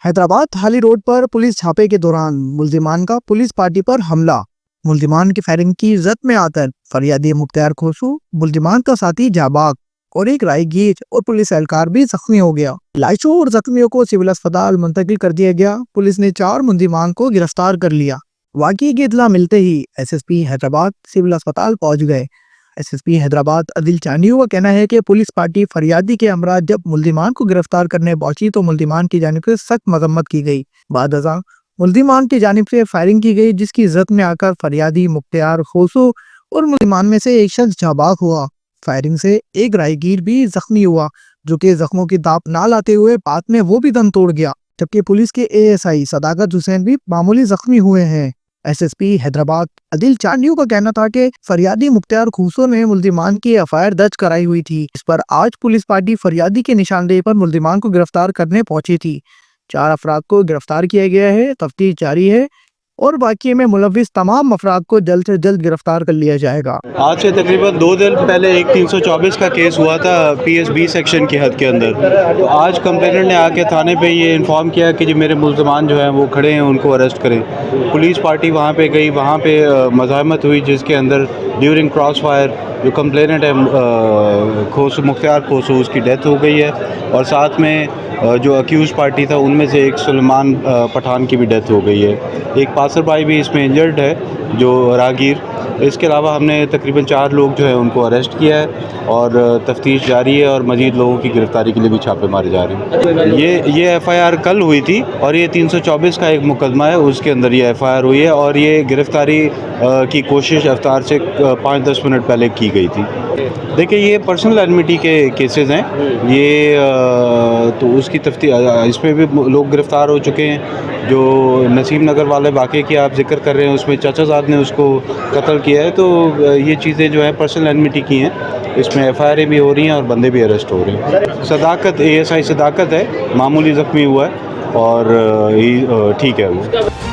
हैदराबाद थाली रोड पर पुलिस छापे के दौरान मुल्जिमान का पुलिस पार्टी पर हमला। मुल्जिमान की फायरिंग की जद में आकर फरियादी मुख्तियार खोसू, मुल्जिमान का साथी जाबाक और एक राहगीर और पुलिस एहलकार भी जख्मी हो गया। लाशों और जख्मियों को सिविल अस्पताल मुंतकिल कर दिया गया। पुलिस ने 4 मुल्जिमान को गिरफ्तार कर लिया। वाकई की इत्तला मिलते ही एसएसपी हैदराबाद सिविल अस्पताल पहुंच गए। एसएसपी हैदराबाद अदिल चांडियों का कहना है कि पुलिस पार्टी फरियादी के हमरा जब मुल्जिमान को गिरफ्तार करने पहुंची तो मुल्जिमान की जानिब से सख्त मजम्मत की गई। बाद अज़ां मुल्जिमान की जानिब से फायरिंग की गई, जिसकी जद में आकर फरियादी मुख्तियार खोसू और मुल्जिमान में से एक शख्स जाबाक हुआ। फायरिंग से एक राहगीर भी जख्मी हुआ, जो कि जख्मों की दाप ना लाते हुए बाद में वो भी दम तोड़ गया। जबकि पुलिस के एएसआई सदाकत हुसैन भी मामूली जख्मी हुए हैं। एसएसपी हैदराबाद अदिल चांडियों का कहना था कि फरियादी मुख्तियार खोसू ने मुल्जिमान की एफआईआर दर्ज कराई हुई थी। इस पर आज पुलिस पार्टी फरियादी के निशानदेही पर मुल्जिमान को गिरफ्तार करने पहुंची थी। 4 अफराद को गिरफ्तार किया गया है। तफ्तीश जारी है और बाकी में मुलविस तमाम अफराद को जल्द से जल्द गिरफ्तार कर लिया जाएगा। आज से तकरीबन 2 दिन पहले एक 324 का केस हुआ था PSB सेक्शन की हद के अंदर। तो आज कंप्लेनेंट ने आके थाने पे ये इन्फॉर्म किया कि जी मेरे मुल्ज़मान जो हैं वो खड़े हैं, उनको अरेस्ट करें। पुलिस पार्टी वहाँ पे गई, वहाँ पे मज़ाहमत हुई, जिसके अंदर ड्यूरिंग क्रॉस फायर जो कंप्लेनेंट है खोसू मुख्तियार खोसू, उसकी डेथ हो गई है। और साथ में जो अक्यूज़ पार्टी था उनमें से एक सुलेमान पठान की भी डेथ हो गई है। एक पासर भाई भी इसमें इंजर्ड है, जो राहगीर। इसके अलावा हमने तकरीबन 4 लोग जो है उनको अरेस्ट किया है और तफ्तीश जारी है और मज़ीद लोगों की गिरफ़्तारी के लिए भी छापे मारे जा रहे हैं। ये एफ़आईआर कल हुई थी और ये 324 का एक मुकदमा है, उसके अंदर ये एफ़आईआर हुई है और ये गिरफ़्तारी की कोशिश अफ्तार से 5-10 मिनट पहले की गई थी। देखिए, ये पर्सनल एनमिटी के केसेस हैं, ये तो उसकी इसमें भी लोग गिरफ़्तार हो चुके हैं। जो नसीम नगर वाले वाक़े की आप जिक्र कर रहे हैं, उसमें चाचाज़ाद ने उसको कत्ल किया है। तो ये चीज़ें जो हैं पर्सनल एनमिटी की हैं, इसमें एफआईआर भी हो रही हैं और बंदे भी अरेस्ट हो रहे हैं। सदाकत ASI सदाकत है, मामूली ज़ख्मी हुआ है और ठीक है वो।